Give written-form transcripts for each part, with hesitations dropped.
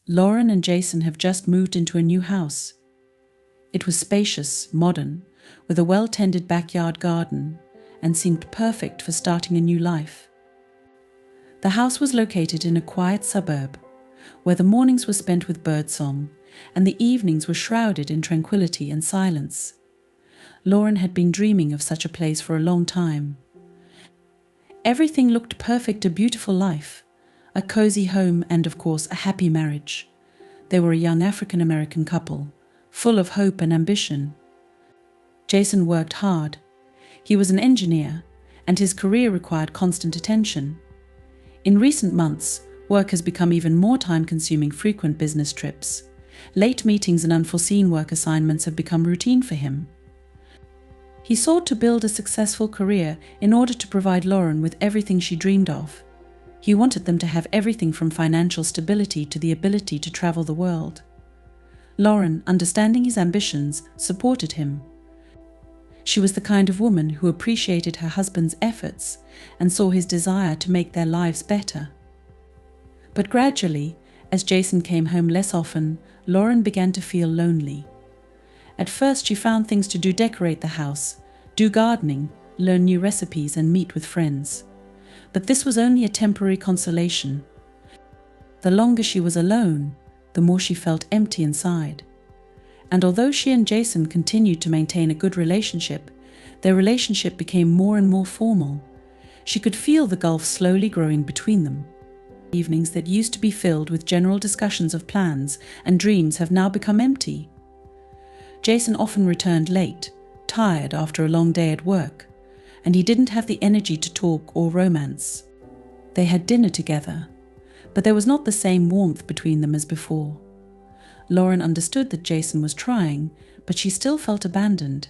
Lauren and Jason have just moved into a new house. It was spacious, modern, with a well-tended backyard garden, and seemed perfect for starting a new life. The house was located in a quiet suburb, where the mornings were spent with birdsong, and the evenings were shrouded in tranquility and silence. Lauren had been dreaming of such a place for a long time. Everything looked perfect, a beautiful life, a cozy home, and of course a happy marriage. They were a young African-American couple, full of hope and ambition. Jason worked hard. He was an engineer, and his career required constant attention. In recent months, work has become even more time-consuming. Frequent business trips, late meetings and unforeseen work assignments have become routine for him. He sought to build a successful career in order to provide Lauren with everything she dreamed of. He wanted them to have everything from financial stability to the ability to travel the world. Lauren, understanding his ambitions, supported him. She was the kind of woman who appreciated her husband's efforts and saw his desire to make their lives better. But gradually, as Jason came home less often, Lauren began to feel lonely. At first she found things to do: decorate the house, do gardening, learn new recipes and meet with friends. But this was only a temporary consolation. The longer she was alone, the more she felt empty inside. And although she and Jason continued to maintain a good relationship, their relationship became more and more formal. She could feel the gulf slowly growing between them. Evenings that used to be filled with general discussions of plans and dreams have now become empty. Jason often returned late, tired after a long day at work, and he didn't have the energy to talk or romance. They had dinner together, but there was not the same warmth between them as before. Lauren understood that Jason was trying, but she still felt abandoned.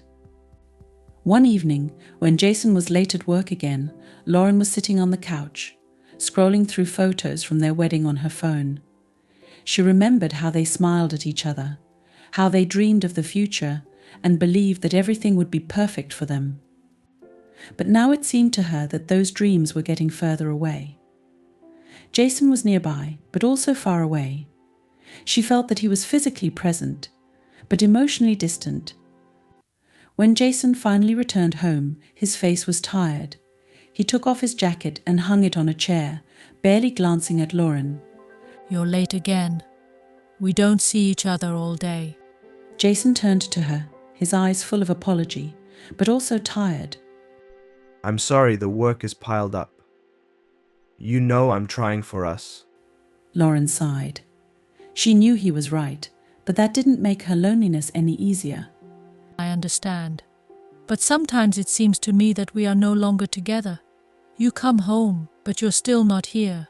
One evening, when Jason was late at work again, Lauren was sitting on the couch, scrolling through photos from their wedding on her phone. She remembered how they smiled at each other, how they dreamed of the future, and believed that everything would be perfect for them. But now it seemed to her that those dreams were getting further away. Jason was nearby, but also far away. She felt that he was physically present, but emotionally distant. When Jason finally returned home, his face was tired. He took off his jacket and hung it on a chair, barely glancing at Lauren. "You're late again. We don't see each other all day." Jason turned to her, his eyes full of apology, but also tired. "I'm sorry, the work is piled up. You know I'm trying for us." Lauren sighed. She knew he was right, but that didn't make her loneliness any easier. "I understand. But sometimes it seems to me that we are no longer together. You come home, but you're still not here."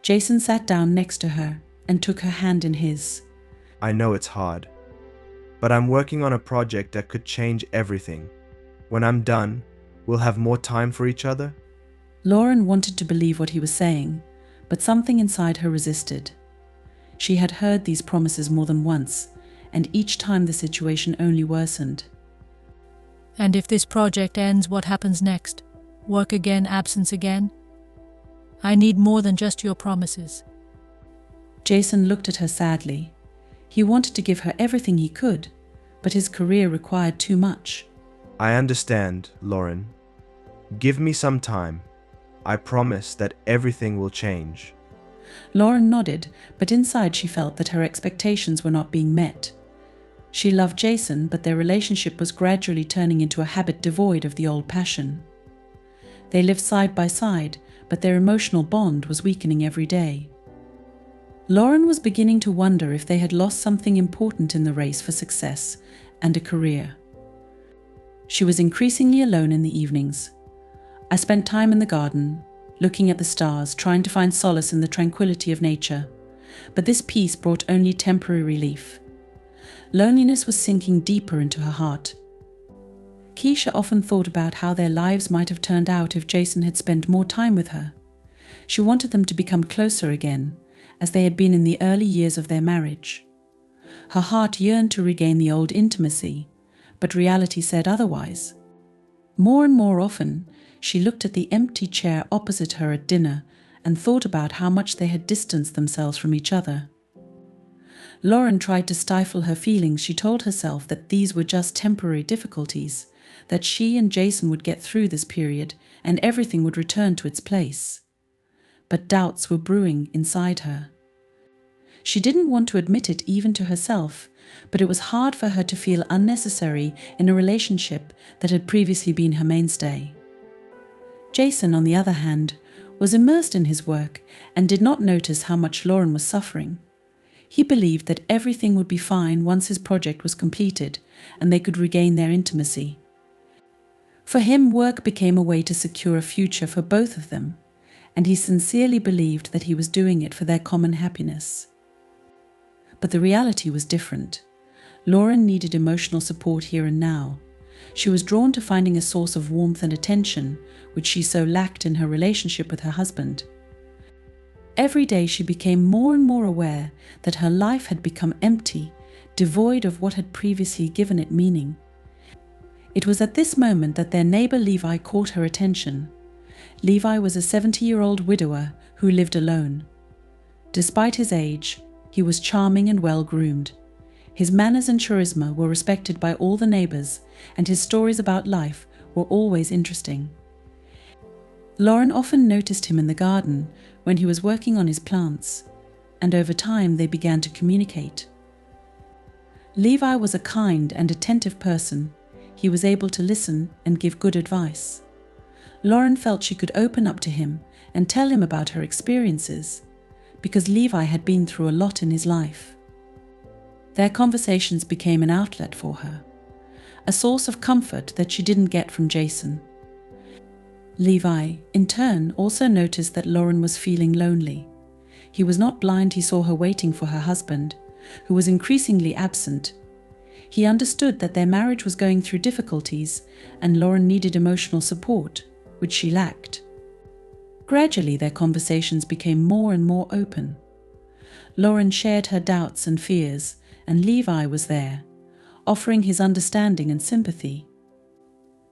Jason sat down next to her and took her hand in his. "I know it's hard, but I'm working on a project that could change everything. When I'm done, we'll have more time for each other." Lauren wanted to believe what he was saying, but something inside her resisted. She had heard these promises more than once, and each time the situation only worsened. "And if this project ends, what happens next? Work again, absence again? I need more than just your promises." Jason looked at her sadly. He wanted to give her everything he could, but his career required too much. "I understand, Lauren. Give me some time. I promise that everything will change." Lauren nodded, but inside she felt that her expectations were not being met. She loved Jason, but their relationship was gradually turning into a habit devoid of the old passion. They lived side by side, but their emotional bond was weakening every day. Lauren was beginning to wonder if they had lost something important in the race for success and a career. She was increasingly alone in the evenings. "I spent time in the garden, looking at the stars, trying to find solace in the tranquility of nature, but this peace brought only temporary relief." Loneliness was sinking deeper into her heart. Keisha often thought about how their lives might have turned out if Jason had spent more time with her. She wanted them to become closer again, as they had been in the early years of their marriage. Her heart yearned to regain the old intimacy, but reality said otherwise. More and more often, she looked at the empty chair opposite her at dinner and thought about how much they had distanced themselves from each other. Lauren tried to stifle her feelings. She told herself that these were just temporary difficulties, that she and Jason would get through this period and everything would return to its place. But doubts were brewing inside her. She didn't want to admit it even to herself, but it was hard for her to feel unnecessary in a relationship that had previously been her mainstay. Jason, on the other hand, was immersed in his work and did not notice how much Lauren was suffering. He believed that everything would be fine once his project was completed and they could regain their intimacy. For him, work became a way to secure a future for both of them, and he sincerely believed that he was doing it for their common happiness. But the reality was different. Lauren needed emotional support here and now. She was drawn to finding a source of warmth and attention, which she so lacked in her relationship with her husband. Every day she became more and more aware that her life had become empty, devoid of what had previously given it meaning. It was at this moment that their neighbor Levi caught her attention. Levi was a 70-year-old widower who lived alone. Despite his age, he was charming and well-groomed. His manners and charisma were respected by all the neighbors, and his stories about life were always interesting. Lauren often noticed him in the garden when he was working on his plants, and over time they began to communicate. Levi was a kind and attentive person. He was able to listen and give good advice. Lauren felt she could open up to him and tell him about her experiences, because Levi had been through a lot in his life. Their conversations became an outlet for her, a source of comfort that she didn't get from Jason. Levi, in turn, also noticed that Lauren was feeling lonely. He was not blind. He saw her waiting for her husband, who was increasingly absent. He understood that their marriage was going through difficulties and Lauren needed emotional support, which she lacked. Gradually, their conversations became more and more open. Lauren shared her doubts and fears, and Levi was there, offering his understanding and sympathy.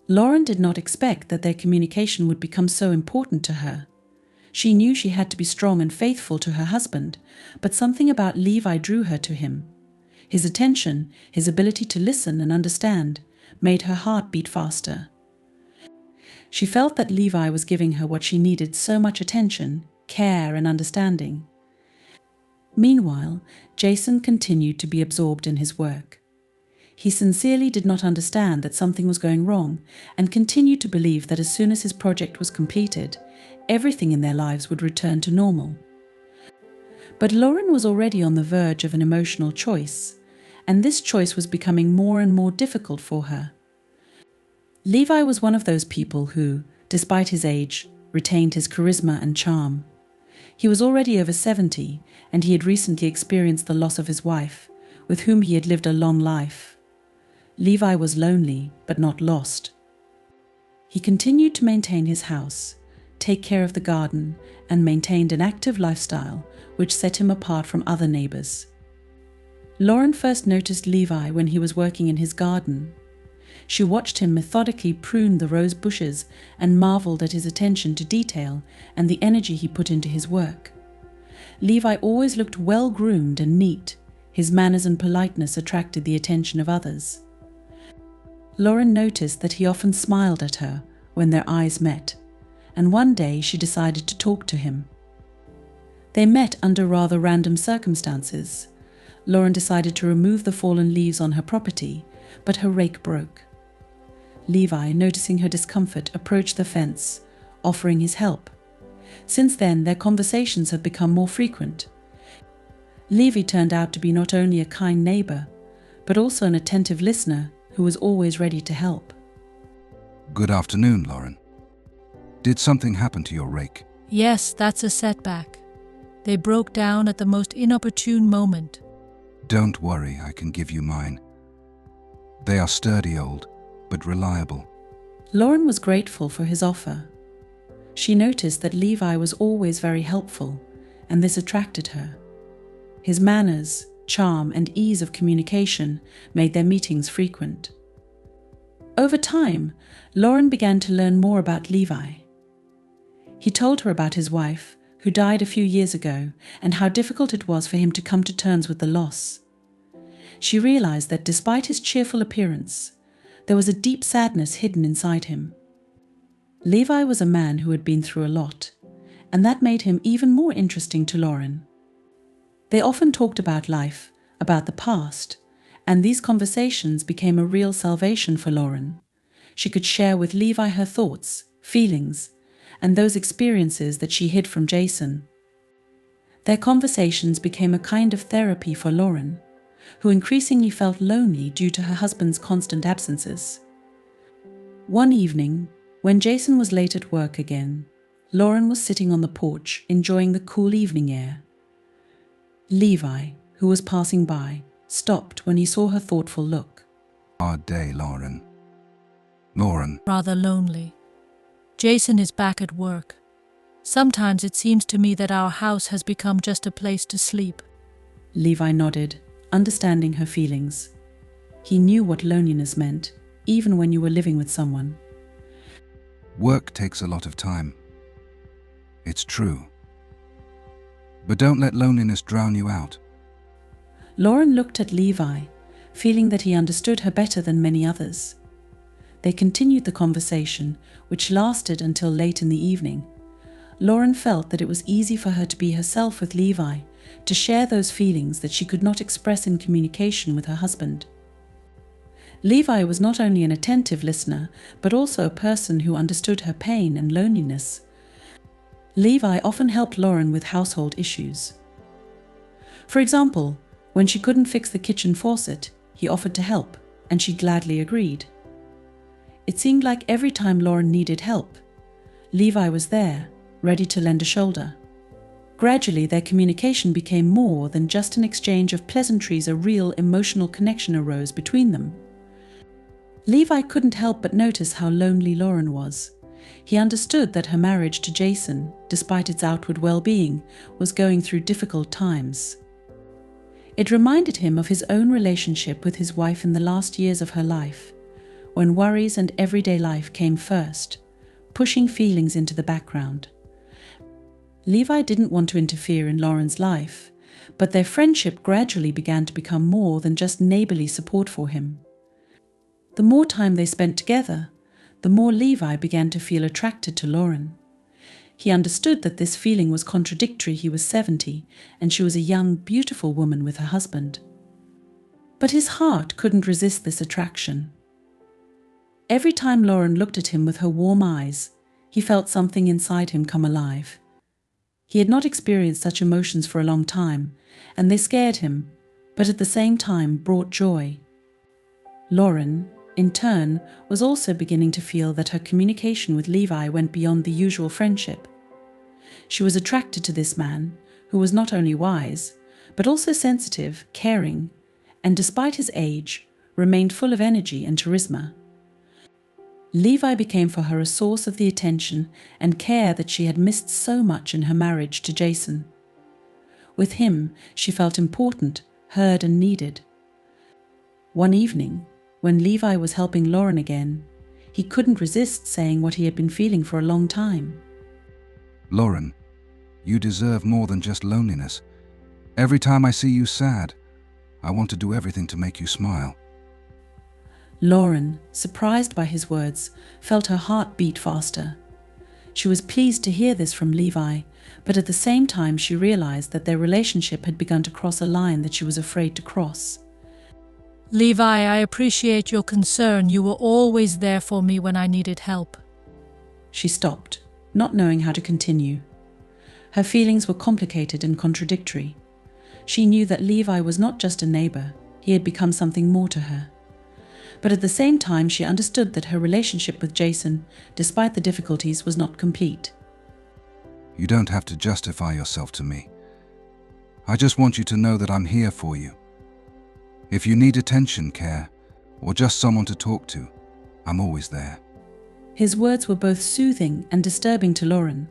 Lauren did not expect that their communication would become so important to her. She knew she had to be strong and faithful to her husband, but something about Levi drew her to him. His attention, his ability to listen and understand, made her heart beat faster. She felt that Levi was giving her what she needed: so much attention, care, and understanding. Meanwhile, Jason continued to be absorbed in his work. He sincerely did not understand that something was going wrong and continued to believe that as soon as his project was completed, everything in their lives would return to normal. But Lauren was already on the verge of an emotional choice, and this choice was becoming more and more difficult for her. Levi was one of those people who, despite his age, retained his charisma and charm. He was already over 70, and he had recently experienced the loss of his wife, with whom he had lived a long life. Levi was lonely, but not lost. He continued to maintain his house, take care of the garden, and maintained an active lifestyle, which set him apart from other neighbors. Lauren first noticed Levi when he was working in his garden. She watched him methodically prune the rose bushes and marveled at his attention to detail and the energy he put into his work. Levi always looked well-groomed and neat. His manners and politeness attracted the attention of others. Lauren noticed that he often smiled at her when their eyes met, and one day she decided to talk to him. They met under rather random circumstances. Lauren decided to remove the fallen leaves on her property, but her rake broke. Levi, noticing her discomfort, approached the fence, offering his help. Since then, their conversations have become more frequent. Levi turned out to be not only a kind neighbor, but also an attentive listener who was always ready to help. Good afternoon, Lauren. Did something happen to your rake? Yes, that's a setback. They broke down at the most inopportune moment. Don't worry, I can give you mine. They are sturdy old, but reliable. Lauren was grateful for his offer. She noticed that Levi was always very helpful, and this attracted her. His manners, charm, and ease of communication made their meetings frequent. Over time, Lauren began to learn more about Levi. He told her about his wife, who died a few years ago, and how difficult it was for him to come to terms with the loss. she realized that despite his cheerful appearance, there was a deep sadness hidden inside him. Levi was a man who had been through a lot, and that made him even more interesting to Lauren. They often talked about life, about the past, and these conversations became a real salvation for Lauren. She could share with Levi her thoughts, feelings, and those experiences that she hid from Jason. Their conversations became a kind of therapy for Lauren, who increasingly felt lonely due to her husband's constant absences. One evening, when Jason was late at work again, Lauren was sitting on the porch enjoying the cool evening air. Levi, who was passing by, stopped when he saw her thoughtful look. Hard day, Lauren. Lauren, Rather lonely. Jason is back at work. Sometimes it seems to me that our house has become just a place to sleep. Levi nodded, understanding her feelings. He knew what loneliness meant, even when you were living with someone. work takes a lot of time. It's true. But don't let loneliness drown you out. Lauren looked at Levi, feeling that he understood her better than many others. They continued the conversation, which lasted until late in the evening. Lauren felt that it was easy for her to be herself with Levi, to share those feelings that she could not express in communication with her husband. Levi was not only an attentive listener, but also a person who understood her pain and loneliness. Levi often helped Lauren with household issues. For example, when she couldn't fix the kitchen faucet, he offered to help, and she gladly agreed. It seemed like every time Lauren needed help, Levi was there, ready to lend a shoulder. Gradually, their communication became more than just an exchange of pleasantries. A real emotional connection arose between them. Levi couldn't help but notice how lonely Lauren was. He understood that her marriage to Jason, despite its outward well-being, was going through difficult times. It reminded him of his own relationship with his wife in the last years of her life, when worries and everyday life came first, pushing feelings into the background. Levi didn't want to interfere in Lauren's life, but their friendship gradually began to become more than just neighborly support for him. The more time they spent together, the more Levi began to feel attracted to Lauren. He understood that this feeling was contradictory. He was 70, and she was a young, beautiful woman with her husband. But his heart couldn't resist this attraction. Every time Lauren looked at him with her warm eyes, he felt something inside him come alive. He had not experienced such emotions for a long time, and they scared him, but at the same time brought joy. Lauren, in turn, was also beginning to feel that her communication with Levi went beyond the usual friendship. She was attracted to this man, who was not only wise, but also sensitive, caring, and despite his age, remained full of energy and charisma. Levi became for her a source of the attention and care that she had missed so much in her marriage to Jason. With him, she felt important, heard and needed. One evening, when Levi was helping Lauren again, he couldn't resist saying what he had been feeling for a long time. Lauren, you deserve more than just loneliness. Every time I see you sad, I want to do everything to make you smile. Lauren, surprised by his words, felt her heart beat faster. She was pleased to hear this from Levi, but at the same time she realized that their relationship had begun to cross a line that she was afraid to cross. Levi, I appreciate your concern. You were always there for me when I needed help. She stopped, not knowing how to continue. Her feelings were complicated and contradictory. She knew that Levi was not just a neighbor, he had become something more to her. But at the same time, she understood that her relationship with Jason, despite the difficulties, was not complete. You don't have to justify yourself to me. I just want you to know that I'm here for you. If you need attention, care, or just someone to talk to, I'm always there. His words were both soothing and disturbing to Lauren.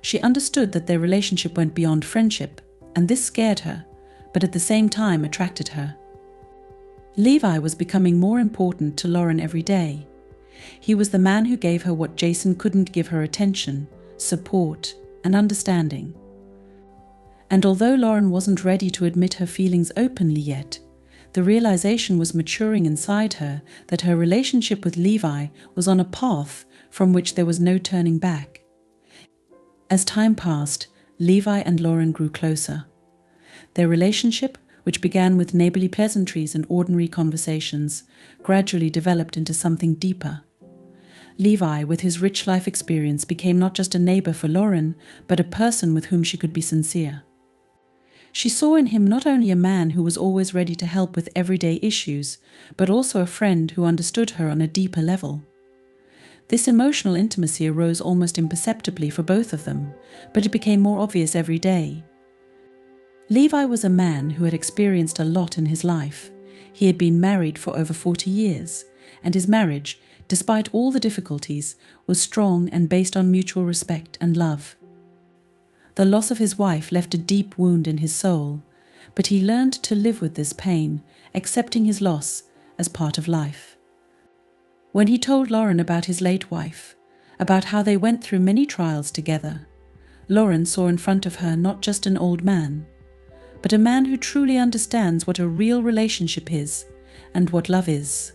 She understood that their relationship went beyond friendship, and this scared her, but at the same time attracted her. Levi was becoming more important to Lauren every day. He was the man who gave her what Jason couldn't give her: attention, support, and understanding. And although Lauren wasn't ready to admit her feelings openly yet, the realization was maturing inside her that her relationship with Levi was on a path from which there was no turning back. As time passed, Levi and Lauren grew closer. Their relationship, which began with neighborly pleasantries and ordinary conversations, gradually developed into something deeper. Levi, with his rich life experience, became not just a neighbor for Lauren, but a person with whom she could be sincere. She saw in him not only a man who was always ready to help with everyday issues, but also a friend who understood her on a deeper level. This emotional intimacy arose almost imperceptibly for both of them, but it became more obvious every day. Levi was a man who had experienced a lot in his life. He had been married for over 40 years, and his marriage, despite all the difficulties, was strong and based on mutual respect and love. The loss of his wife left a deep wound in his soul, but he learned to live with this pain, accepting his loss as part of life. When he told Lauren about his late wife, about how they went through many trials together, Lauren saw in front of her not just an old man, but a man who truly understands what a real relationship is and what love is.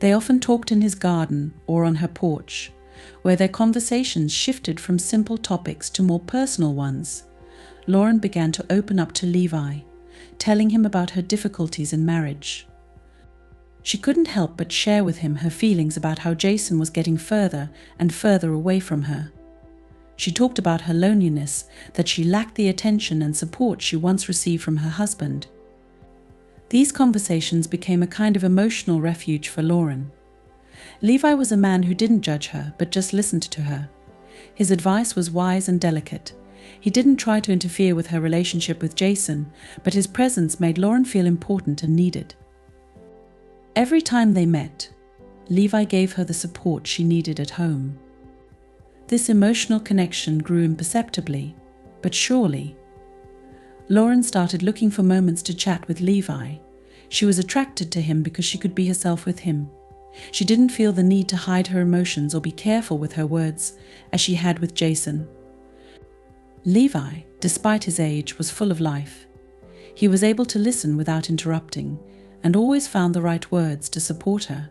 They often talked in his garden or on her porch, where their conversations shifted from simple topics to more personal ones. Lauren began to open up to Levi, telling him about her difficulties in marriage. She couldn't help but share with him her feelings about how Jason was getting further and further away from her. She talked about her loneliness, that she lacked the attention and support she once received from her husband. These conversations became a kind of emotional refuge for Lauren. Levi was a man who didn't judge her, but just listened to her. His advice was wise and delicate. He didn't try to interfere with her relationship with Jason, but his presence made Lauren feel important and needed. Every time they met, Levi gave her the support she needed at home. This emotional connection grew imperceptibly, but surely. Lauren started looking for moments to chat with Levi. She was attracted to him because she could be herself with him. She didn't feel the need to hide her emotions or be careful with her words, as she had with Jason. Levi, despite his age, was full of life. He was able to listen without interrupting, and always found the right words to support her.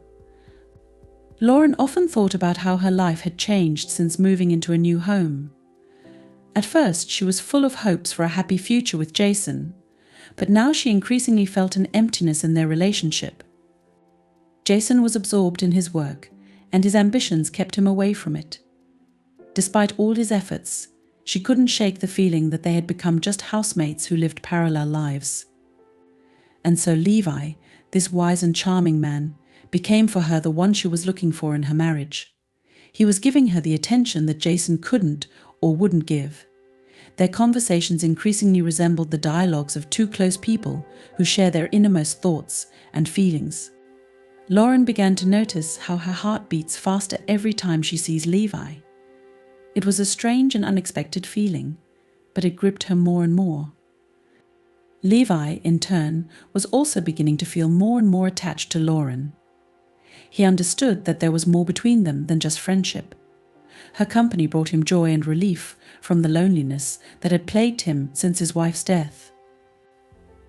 Lauren often thought about how her life had changed since moving into a new home. At first, she was full of hopes for a happy future with Jason, but now she increasingly felt an emptiness in their relationship. Jason was absorbed in his work, and his ambitions kept him away from it. Despite all his efforts, she couldn't shake the feeling that they had become just housemates who lived parallel lives. And so Levi, this wise and charming man, became for her the one she was looking for in her marriage. He was giving her the attention that Jason couldn't or wouldn't give. Their conversations increasingly resembled the dialogues of two close people who share their innermost thoughts and feelings. Lauren began to notice how her heart beats faster every time she sees Levi. It was a strange and unexpected feeling, but it gripped her more and more. Levi, in turn, was also beginning to feel more and more attached to Lauren. He understood that there was more between them than just friendship. Her company brought him joy and relief from the loneliness that had plagued him since his wife's death.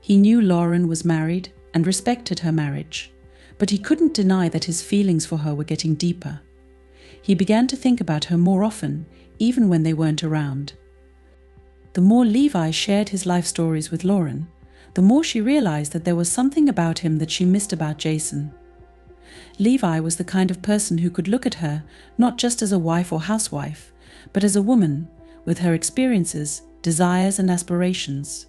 He knew Lauren was married and respected her marriage, but he couldn't deny that his feelings for her were getting deeper. He began to think about her more often, even when they weren't around. The more Levi shared his life stories with Lauren, the more she realized that there was something about him that she missed about Jason. Levi was the kind of person who could look at her not just as a wife or housewife, but as a woman with her experiences, desires, and aspirations.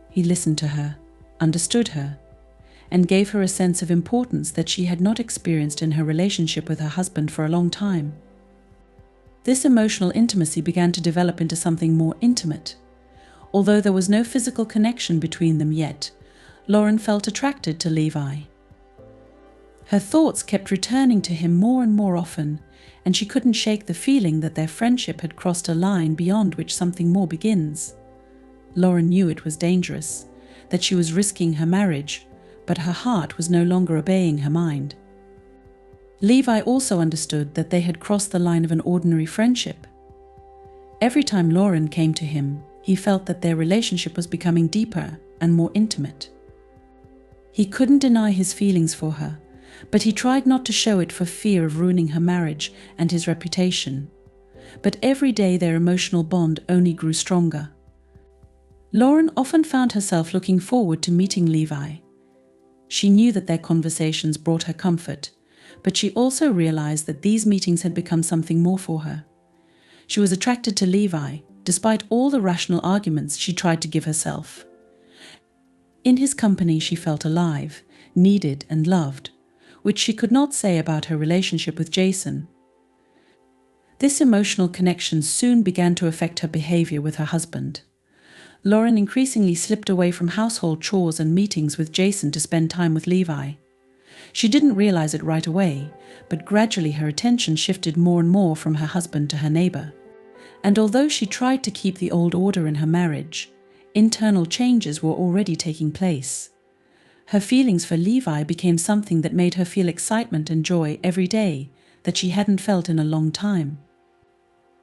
He listened to her, understood her, and gave her a sense of importance that she had not experienced in her relationship with her husband for a long time. This emotional intimacy began to develop into something more intimate. Although there was no physical connection between them yet, Lauren felt attracted to Levi. Her thoughts kept returning to him more and more often, and she couldn't shake the feeling that their friendship had crossed a line beyond which something more begins. Lauren knew it was dangerous, that she was risking her marriage, but her heart was no longer obeying her mind. Levi also understood that they had crossed the line of an ordinary friendship. Every time Lauren came to him, he felt that their relationship was becoming deeper and more intimate. He couldn't deny his feelings for her, but he tried not to show it for fear of ruining her marriage and his reputation. But every day their emotional bond only grew stronger. Lauren often found herself looking forward to meeting Levi. She knew that their conversations brought her comfort, but she also realized that these meetings had become something more for her. She was attracted to Levi, despite all the rational arguments she tried to give herself. In his company she felt alive, needed and loved, which she could not say about her relationship with Jason. This emotional connection soon began to affect her behavior with her husband. Lauren increasingly slipped away from household chores and meetings with Jason to spend time with Levi. She didn't realize it right away, but gradually her attention shifted more and more from her husband to her neighbor. And although she tried to keep the old order in her marriage, internal changes were already taking place. Her feelings for Levi became something that made her feel excitement and joy every day that she hadn't felt in a long time.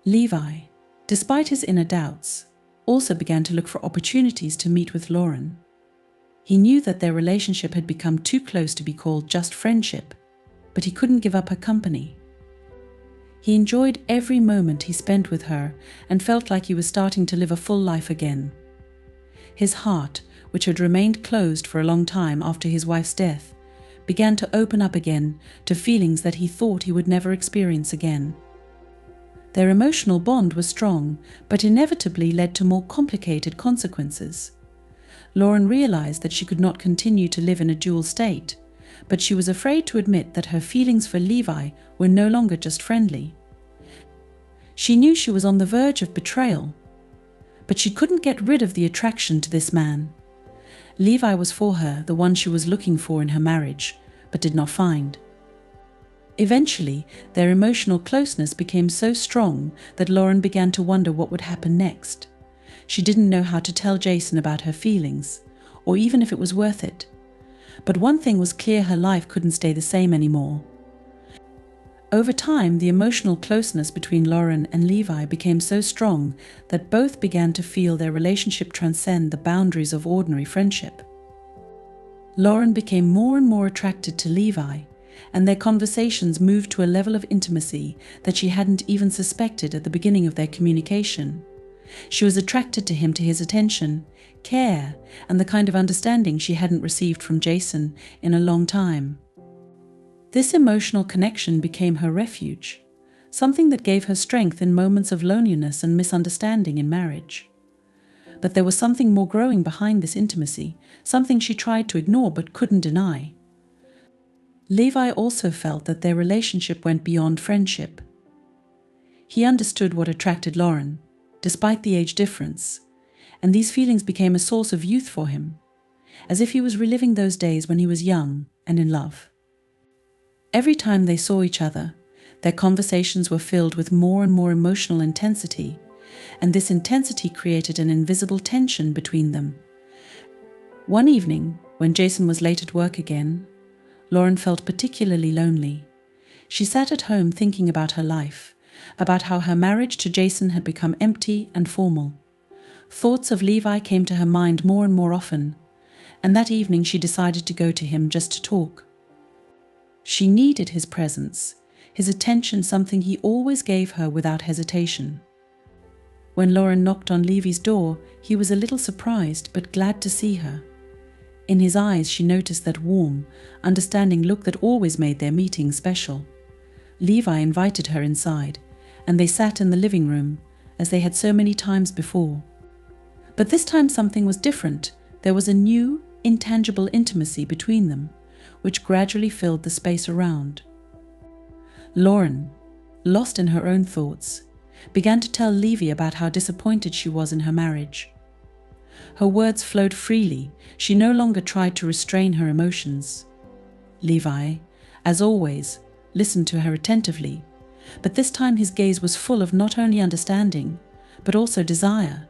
Levi, despite his inner doubts, also began to look for opportunities to meet with Lauren. He knew that their relationship had become too close to be called just friendship, but he couldn't give up her company. He enjoyed every moment he spent with her and felt like he was starting to live a full life again. His heart, which had remained closed for a long time after his wife's death, began to open up again to feelings that he thought he would never experience again. Their emotional bond was strong, but inevitably led to more complicated consequences. Lauren realized that she could not continue to live in a dual state, but she was afraid to admit that her feelings for Levi were no longer just friendly. She knew she was on the verge of betrayal, but she couldn't get rid of the attraction to this man. Levi was for her the one she was looking for in her marriage, but did not find. Eventually, their emotional closeness became so strong that Lauren began to wonder what would happen next. She didn't know how to tell Jason about her feelings, or even if it was worth it. But one thing was clear: her life couldn't stay the same anymore. Over time, the emotional closeness between Lauren and Levi became so strong that both began to feel their relationship transcend the boundaries of ordinary friendship. Lauren became more and more attracted to Levi, and their conversations moved to a level of intimacy that she hadn't even suspected at the beginning of their communication. She was attracted to him, to his attention, care, and the kind of understanding she hadn't received from Jason in a long time. This emotional connection became her refuge, something that gave her strength in moments of loneliness and misunderstanding in marriage. But there was something more growing behind this intimacy, something she tried to ignore but couldn't deny. Levi also felt that their relationship went beyond friendship. He understood what attracted Lauren, despite the age difference, and these feelings became a source of youth for him, as if he was reliving those days when he was young and in love. Every time they saw each other, their conversations were filled with more and more emotional intensity, and this intensity created an invisible tension between them. One evening, when Jason was late at work again, Lauren felt particularly lonely. She sat at home thinking about her life, about how her marriage to Jason had become empty and formal. Thoughts of Levi came to her mind more and more often, and that evening she decided to go to him just to talk. She needed his presence, his attention, something he always gave her without hesitation. When Lauren knocked on Levi's door, he was a little surprised but glad to see her. In his eyes she noticed that warm, understanding look that always made their meeting special. Levi invited her inside, and they sat in the living room, as they had so many times before. But this time something was different. There was a new, intangible intimacy between them, which gradually filled the space around. Lauren, lost in her own thoughts, began to tell Levi about how disappointed she was in her marriage. Her words flowed freely. She no longer tried to restrain her emotions. Levi, as always, listened to her attentively, but this time his gaze was full of not only understanding, but also desire.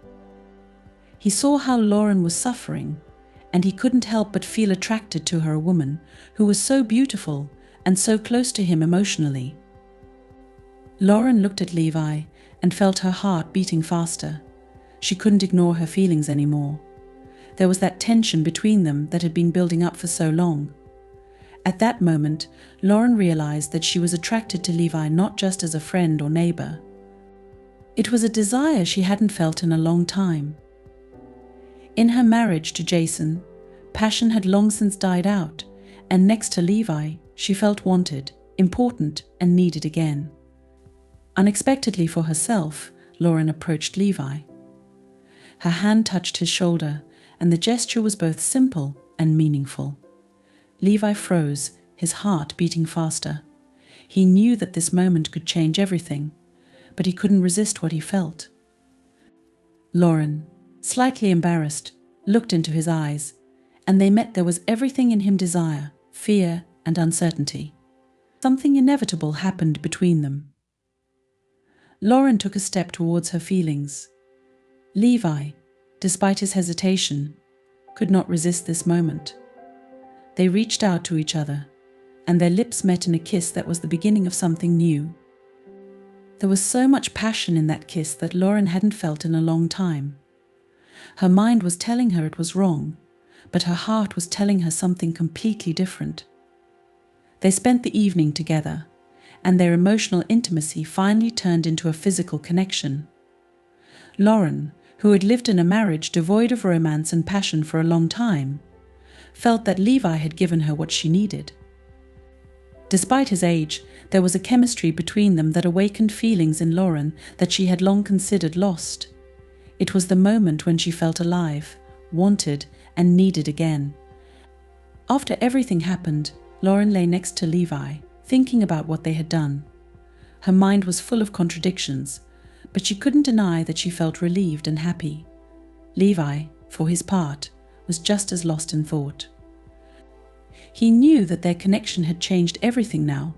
He saw how Lauren was suffering, and he couldn't help but feel attracted to her, a woman who was so beautiful and so close to him emotionally. Lauren looked at Levi and felt her heart beating faster. She couldn't ignore her feelings anymore. There was that tension between them that had been building up for so long. At that moment, Lauren realized that she was attracted to Levi not just as a friend or neighbor. It was a desire she hadn't felt in a long time. In her marriage to Jason, passion had long since died out, and next to Levi, she felt wanted, important, and needed again. Unexpectedly for herself, Lauren approached Levi. Her hand touched his shoulder, and the gesture was both simple and meaningful. Levi froze, his heart beating faster. He knew that this moment could change everything, but he couldn't resist what he felt. Lauren, slightly embarrassed, looked into his eyes, and they met. There was everything in him: desire, fear, and uncertainty. Something inevitable happened between them. Lauren took a step towards her feelings. Levi, despite his hesitation, could not resist this moment. They reached out to each other, and their lips met in a kiss that was the beginning of something new. There was so much passion in that kiss that Lauren hadn't felt in a long time. Her mind was telling her it was wrong, but her heart was telling her something completely different. They spent the evening together, and their emotional intimacy finally turned into a physical connection. Lauren, who had lived in a marriage devoid of romance and passion for a long time, felt that Levi had given her what she needed. Despite his age, there was a chemistry between them that awakened feelings in Lauren that she had long considered lost. It was the moment when she felt alive, wanted, and needed again. After everything happened, Lauren lay next to Levi, thinking about what they had done. Her mind was full of contradictions, but she couldn't deny that she felt relieved and happy. Levi, for his part, was just as lost in thought. He knew that their connection had changed everything now,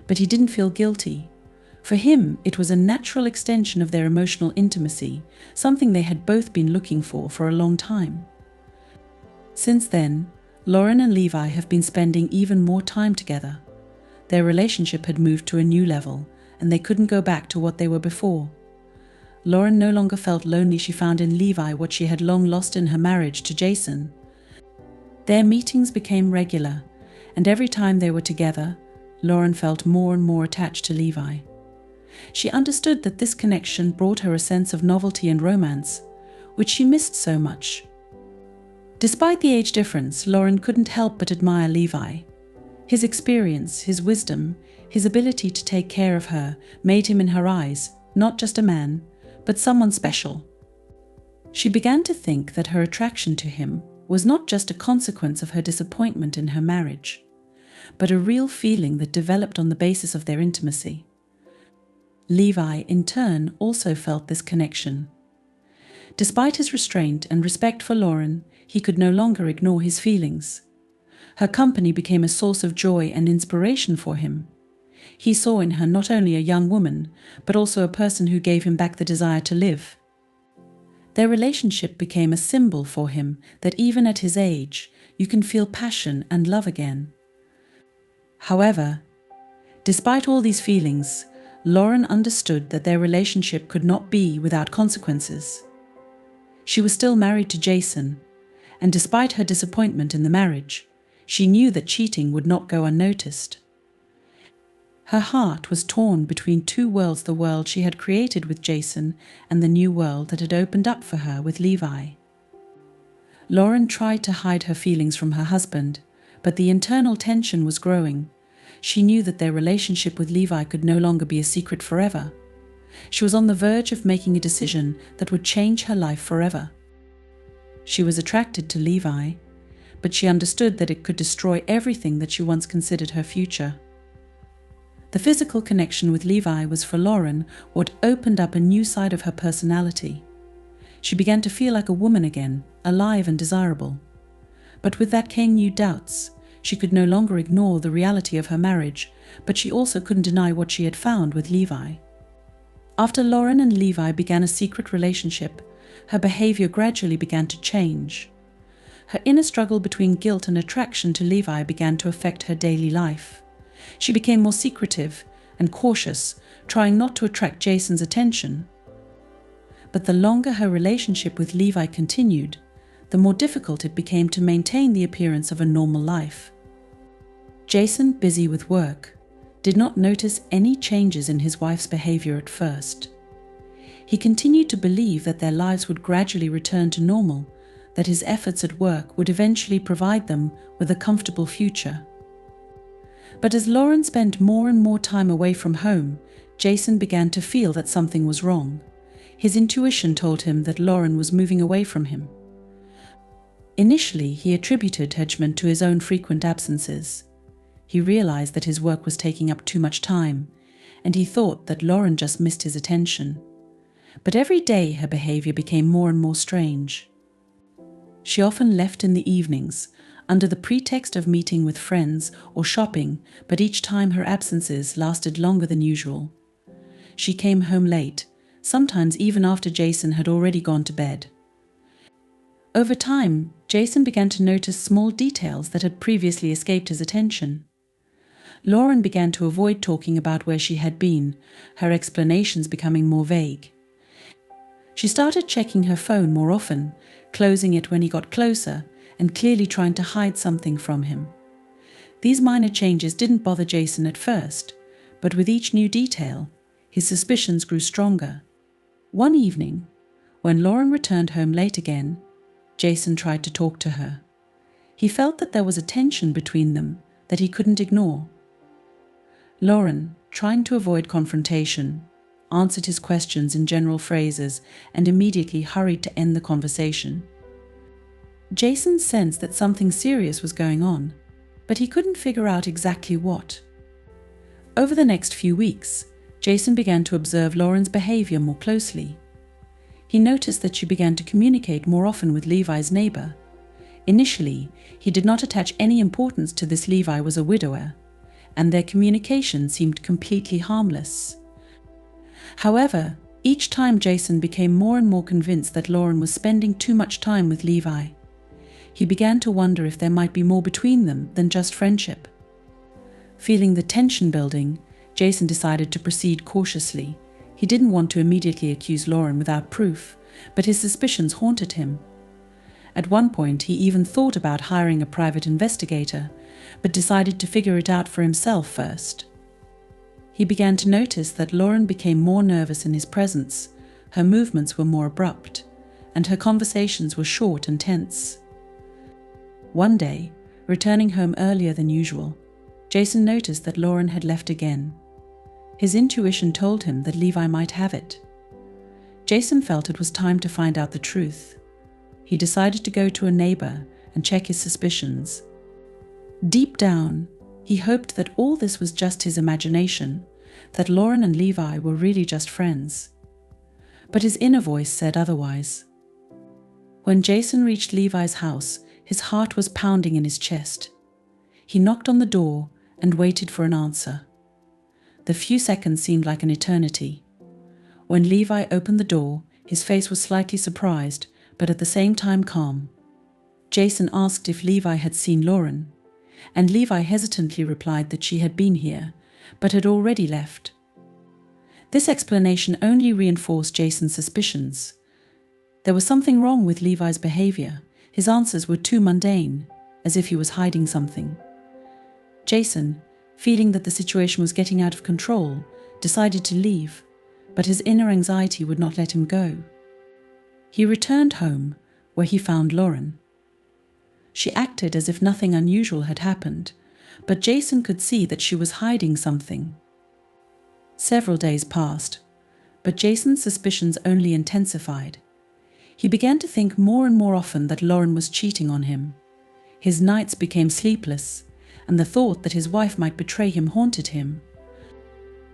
but he didn't feel guilty. For him, it was a natural extension of their emotional intimacy, something they had both been looking for a long time. Since then, Lauren and Levi have been spending even more time together. Their relationship had moved to a new level, and they couldn't go back to what they were before. Lauren no longer felt lonely. She found in Levi what she had long lost in her marriage to Jason. Their meetings became regular, and every time they were together, Lauren felt more and more attached to Levi. She understood that this connection brought her a sense of novelty and romance, which she missed so much. Despite the age difference, Lauren couldn't help but admire Levi. His experience, his wisdom, his ability to take care of her made him in her eyes not just a man, but someone special. She began to think that her attraction to him was not just a consequence of her disappointment in her marriage, but a real feeling that developed on the basis of their intimacy. Levi, in turn, also felt this connection. Despite his restraint and respect for Lauren, he could no longer ignore his feelings. Her company became a source of joy and inspiration for him. He saw in her not only a young woman, but also a person who gave him back the desire to live. Their relationship became a symbol for him that even at his age, you can feel passion and love again. However, despite all these feelings, Lauren understood that their relationship could not be without consequences. She was still married to Jason, and despite her disappointment in the marriage, she knew that cheating would not go unnoticed. Her heart was torn between two worlds: the world she had created with Jason and the new world that had opened up for her with Levi. Lauren tried to hide her feelings from her husband, but the internal tension was growing. She knew that their relationship with Levi could no longer be a secret forever. She was on the verge of making a decision that would change her life forever. She was attracted to Levi, but she understood that it could destroy everything that she once considered her future. The physical connection with Levi was for Lauren what opened up a new side of her personality. She began to feel like a woman again, alive and desirable. But with that came new doubts. She could no longer ignore the reality of her marriage, but she also couldn't deny what she had found with Levi. After Lauren and Levi began a secret relationship, her behavior gradually began to change. Her inner struggle between guilt and attraction to Levi began to affect her daily life. She became more secretive and cautious, trying not to attract Jason's attention. But the longer her relationship with Levi continued, the more difficult it became to maintain the appearance of a normal life. Jason, busy with work, did not notice any changes in his wife's behavior at first. He continued to believe that their lives would gradually return to normal, that his efforts at work would eventually provide them with a comfortable future. But as Lauren spent more and more time away from home, Jason began to feel that something was wrong. His intuition told him that Lauren was moving away from him. Initially, he attributed Hedgeman to his own frequent absences. He realized that his work was taking up too much time, and he thought that Lauren just missed his attention. But every day her behavior became more and more strange. She often left in the evenings, under the pretext of meeting with friends or shopping, but each time her absences lasted longer than usual. She came home late, sometimes even after Jason had already gone to bed. Over time, Jason began to notice small details that had previously escaped his attention. Lauren began to avoid talking about where she had been, her explanations becoming more vague. She started checking her phone more often, closing it when he got closer, and clearly trying to hide something from him. These minor changes didn't bother Jason at first, but with each new detail, his suspicions grew stronger. One evening, when Lauren returned home late again, Jason tried to talk to her. He felt that there was a tension between them that he couldn't ignore. Lauren, trying to avoid confrontation, answered his questions in general phrases and immediately hurried to end the conversation. Jason sensed that something serious was going on, but he couldn't figure out exactly what. Over the next few weeks, Jason began to observe Lauren's behavior more closely. He noticed that she began to communicate more often with Levi's neighbor. Initially, he did not attach any importance to this. Levi was a widower, and their communication seemed completely harmless. However, each time Jason became more and more convinced that Lauren was spending too much time with Levi. He began to wonder if there might be more between them than just friendship. Feeling the tension building, Jason decided to proceed cautiously. He didn't want to immediately accuse Lauren without proof, but his suspicions haunted him. At one point, he even thought about hiring a private investigator, but decided to figure it out for himself first. He began to notice that Lauren became more nervous in his presence, her movements were more abrupt, and her conversations were short and tense. One day, returning home earlier than usual, Jason noticed that Lauren had left again. His intuition told him that Levi might have it. Jason felt it was time to find out the truth. He decided to go to a neighbor and check his suspicions. Deep down, he hoped that all this was just his imagination, that Lauren and Levi were really just friends. But his inner voice said otherwise. When Jason reached Levi's house, his heart was pounding in his chest. He knocked on the door and waited for an answer. The few seconds seemed like an eternity. When Levi opened the door, his face was slightly surprised, but at the same time calm. Jason asked if Levi had seen Lauren, and Levi hesitantly replied that she had been here, but had already left. This explanation only reinforced Jason's suspicions. There was something wrong with Levi's behavior. His answers were too mundane, as if he was hiding something. Jason, feeling that the situation was getting out of control, decided to leave, but his inner anxiety would not let him go. He returned home, where he found Lauren. She acted as if nothing unusual had happened, but Jason could see that she was hiding something. Several days passed, but Jason's suspicions only intensified. He began to think more and more often that Lauren was cheating on him. His nights became sleepless, and the thought that his wife might betray him haunted him.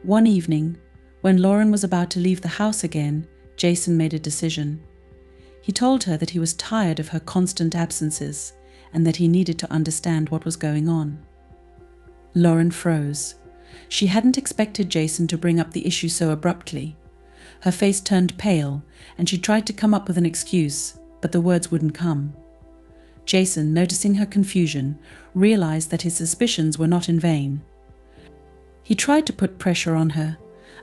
One evening, when Lauren was about to leave the house again, Jason made a decision. He told her that he was tired of her constant absences and that he needed to understand what was going on. Lauren froze. She hadn't expected Jason to bring up the issue so abruptly. Her face turned pale, and she tried to come up with an excuse, but the words wouldn't come. Jason, noticing her confusion, realized that his suspicions were not in vain. He tried to put pressure on her,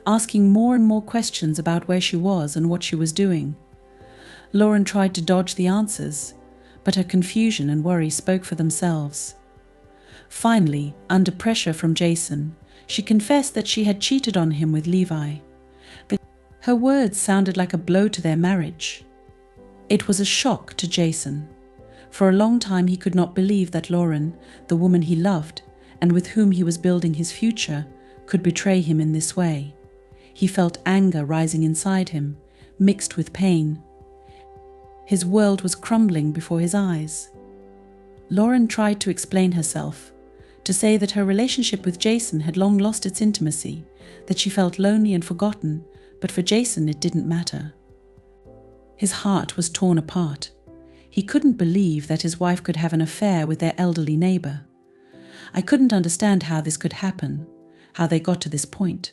asking more and more questions about where she was and what she was doing. Lauren tried to dodge the answers, but her confusion and worry spoke for themselves. Finally, under pressure from Jason, she confessed that she had cheated on him with Levi. But her words sounded like a blow to their marriage. It was a shock to Jason. For a long time he could not believe that Lauren, the woman he loved, and with whom he was building his future, could betray him in this way. He felt anger rising inside him, mixed with pain. His world was crumbling before his eyes. Lauren tried to explain herself, to say that her relationship with Jason had long lost its intimacy, that she felt lonely and forgotten, but for Jason it didn't matter. His heart was torn apart. He couldn't believe that his wife could have an affair with their elderly neighbor. I couldn't understand how this could happen, how they got to this point.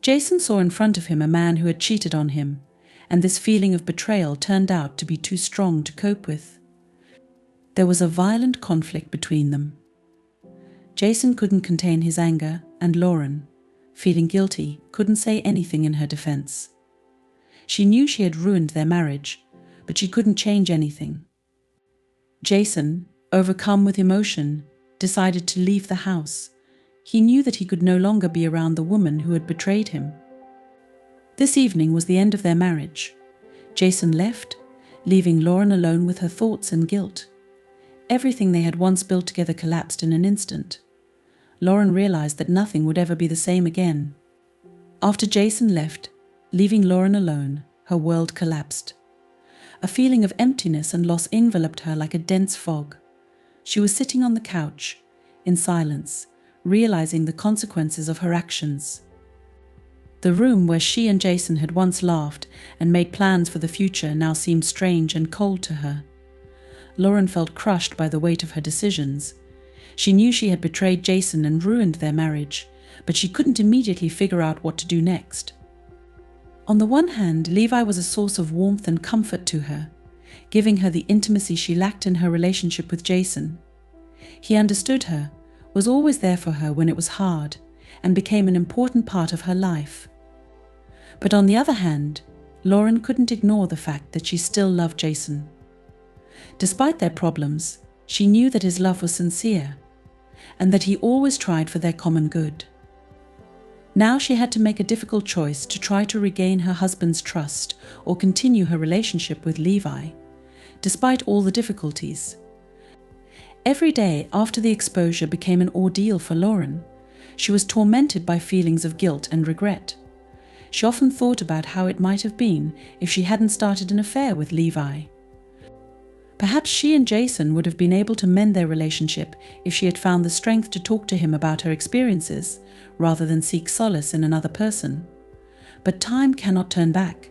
Jason saw in front of him a man who had cheated on him, and this feeling of betrayal turned out to be too strong to cope with. There was a violent conflict between them. Jason couldn't contain his anger, and Lauren, feeling guilty, couldn't say anything in her defense. She knew she had ruined their marriage, but she couldn't change anything. Jason, overcome with emotion, decided to leave the house. He knew that he could no longer be around the woman who had betrayed him. This evening was the end of their marriage. Jason left, leaving Lauren alone with her thoughts and guilt. Everything they had once built together collapsed in an instant. Lauren realized that nothing would ever be the same again. After Jason left, leaving Lauren alone, her world collapsed. A feeling of emptiness and loss enveloped her like a dense fog. She was sitting on the couch, in silence, realizing the consequences of her actions. The room where she and Jason had once laughed and made plans for the future now seemed strange and cold to her. Lauren felt crushed by the weight of her decisions. She knew she had betrayed Jason and ruined their marriage, but she couldn't immediately figure out what to do next. On the one hand, Levi was a source of warmth and comfort to her, giving her the intimacy she lacked in her relationship with Jason. He understood her, was always there for her when it was hard, and became an important part of her life. But on the other hand, Lauren couldn't ignore the fact that she still loved Jason. Despite their problems, she knew that his love was sincere, and that he always tried for their common good. Now she had to make a difficult choice to try to regain her husband's trust or continue her relationship with Levi, despite all the difficulties. Every day after the exposure became an ordeal for Lauren. She was tormented by feelings of guilt and regret. She often thought about how it might have been if she hadn't started an affair with Levi. Perhaps she and Jason would have been able to mend their relationship if she had found the strength to talk to him about her experiences, rather than seek solace in another person. But time cannot turn back.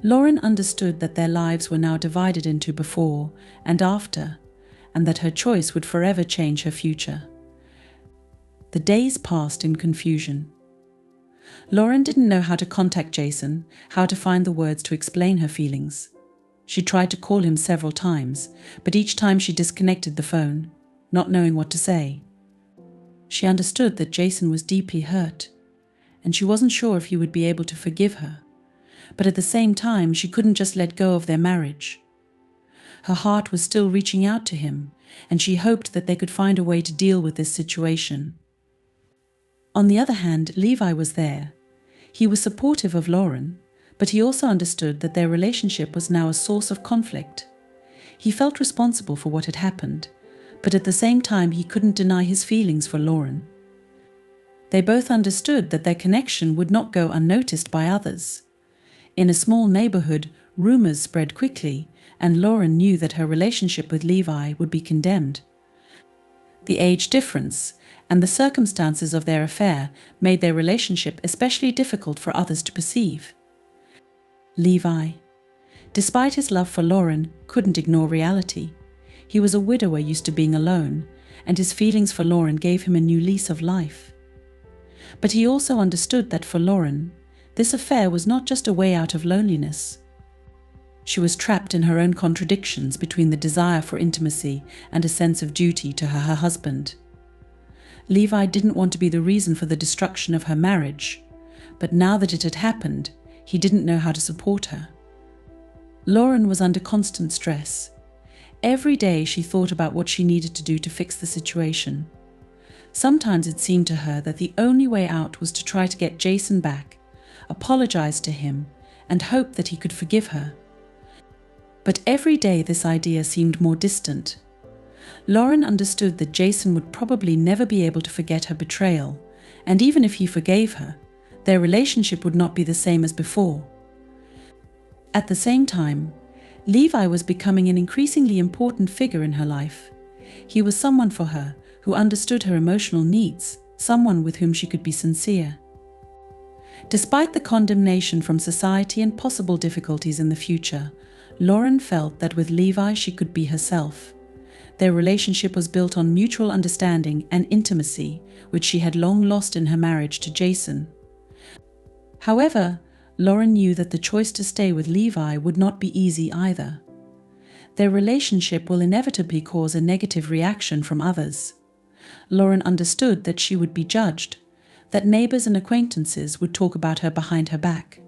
Lauren understood that their lives were now divided into before and after, and that her choice would forever change her future. The days passed in confusion. Lauren didn't know how to contact Jason, how to find the words to explain her feelings. She tried to call him several times, but each time she disconnected the phone, not knowing what to say. She understood that Jason was deeply hurt, and she wasn't sure if he would be able to forgive her. But at the same time, she couldn't just let go of their marriage. Her heart was still reaching out to him, and she hoped that they could find a way to deal with this situation. On the other hand, Levi was there. He was supportive of Lauren, but he also understood that their relationship was now a source of conflict. He felt responsible for what had happened, but at the same time he couldn't deny his feelings for Lauren. They both understood that their connection would not go unnoticed by others. In a small neighborhood, rumors spread quickly, and Lauren knew that her relationship with Levi would be condemned. The age difference and the circumstances of their affair made their relationship especially difficult for others to perceive. Levi, despite his love for Lauren, couldn't ignore reality. He was a widower used to being alone, and his feelings for Lauren gave him a new lease of life. But he also understood that for Lauren, this affair was not just a way out of loneliness. She was trapped in her own contradictions between the desire for intimacy and a sense of duty to her husband. Levi didn't want to be the reason for the destruction of her marriage, but now that it had happened, he didn't know how to support her. Lauren was under constant stress. every day she thought about what she needed to do to fix the situation. Sometimes it seemed to her that the only way out was to try to get Jason back, apologize to him, and hope that he could forgive her. But every day this idea seemed more distant. Lauren understood that Jason would probably never be able to forget her betrayal, and even if he forgave her, their relationship would not be the same as before. At the same time, Levi was becoming an increasingly important figure in her life. He was someone for her who understood her emotional needs, someone with whom she could be sincere. Despite the condemnation from society and possible difficulties in the future, Lauren felt that with Levi she could be herself. Their relationship was built on mutual understanding and intimacy, which she had long lost in her marriage to Jason. However, Lauren knew that the choice to stay with Levi would not be easy either. Their relationship will inevitably cause a negative reaction from others. Lauren understood that she would be judged, that neighbors and acquaintances would talk about her behind her back.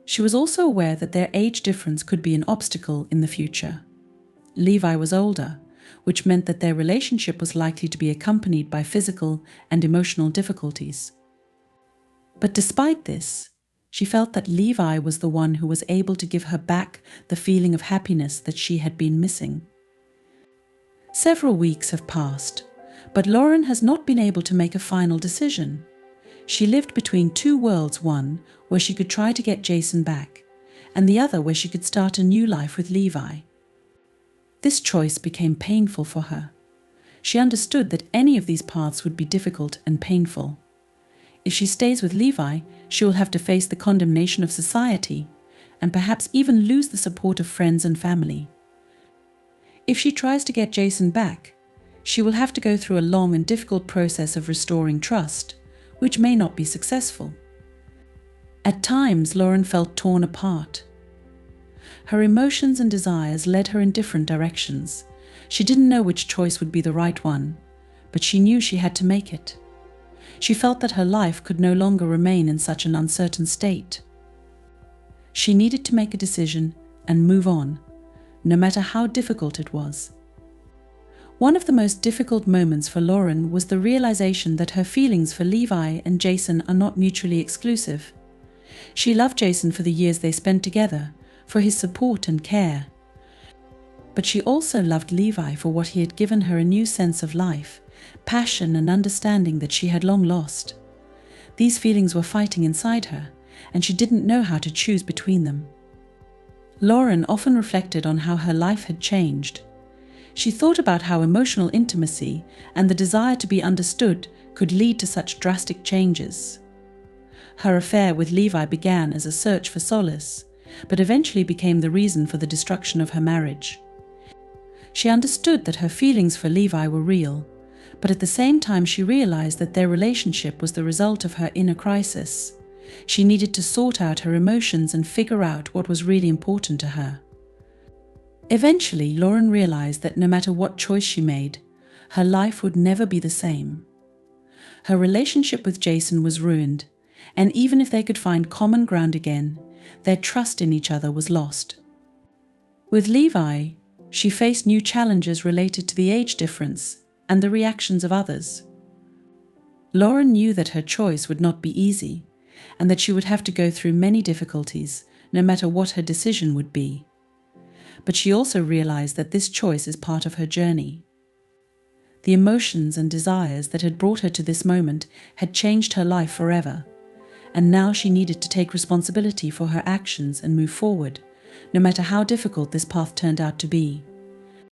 She was also aware that their age difference could be an obstacle in the future. Levi was older, which meant that their relationship was likely to be accompanied by physical and emotional difficulties. But despite this, she felt that Levi was the one who was able to give her back the feeling of happiness that she had been missing. Several weeks have passed, but Lauren has not been able to make a final decision. She lived between two worlds, one where she could try to get Jason back, and the other where she could start a new life with Levi. This choice became painful for her. She understood that any of these paths would be difficult and painful. If she stays with Levi, she will have to face the condemnation of society, and perhaps even lose the support of friends and family. If she tries to get Jason back, she will have to go through a long and difficult process of restoring trust, which may not be successful. At times, Lauren felt torn apart. Her emotions and desires led her in different directions. She didn't know which choice would be the right one, but she knew she had to make it. She felt that her life could no longer remain in such an uncertain state. She needed to make a decision and move on, no matter how difficult it was. One of the most difficult moments for Lauren was the realization that her feelings for Levi and Jason are not mutually exclusive. She loved Jason for the years they spent together, for his support and care. But she also loved Levi for what he had given her a new sense of life, passion and understanding that she had long lost. These feelings were fighting inside her, and she didn't know how to choose between them. Lauren often reflected on how her life had changed. She thought about how emotional intimacy and the desire to be understood could lead to such drastic changes. Her affair with Levi began as a search for solace, but eventually became the reason for the destruction of her marriage. She understood that her feelings for Levi were real, but at the same time she realized that their relationship was the result of her inner crisis. She needed to sort out her emotions and figure out what was really important to her. Eventually, Lauren realized that no matter what choice she made, her life would never be the same. Her relationship with Jason was ruined, and even if they could find common ground again, their trust in each other was lost. With Levi, she faced new challenges related to the age difference and the reactions of others. Lauren knew that her choice would not be easy, and that she would have to go through many difficulties, no matter what her decision would be. But she also realized that this choice is part of her journey. The emotions and desires that had brought her to this moment had changed her life forever, and now she needed to take responsibility for her actions and move forward, no matter how difficult this path turned out to be.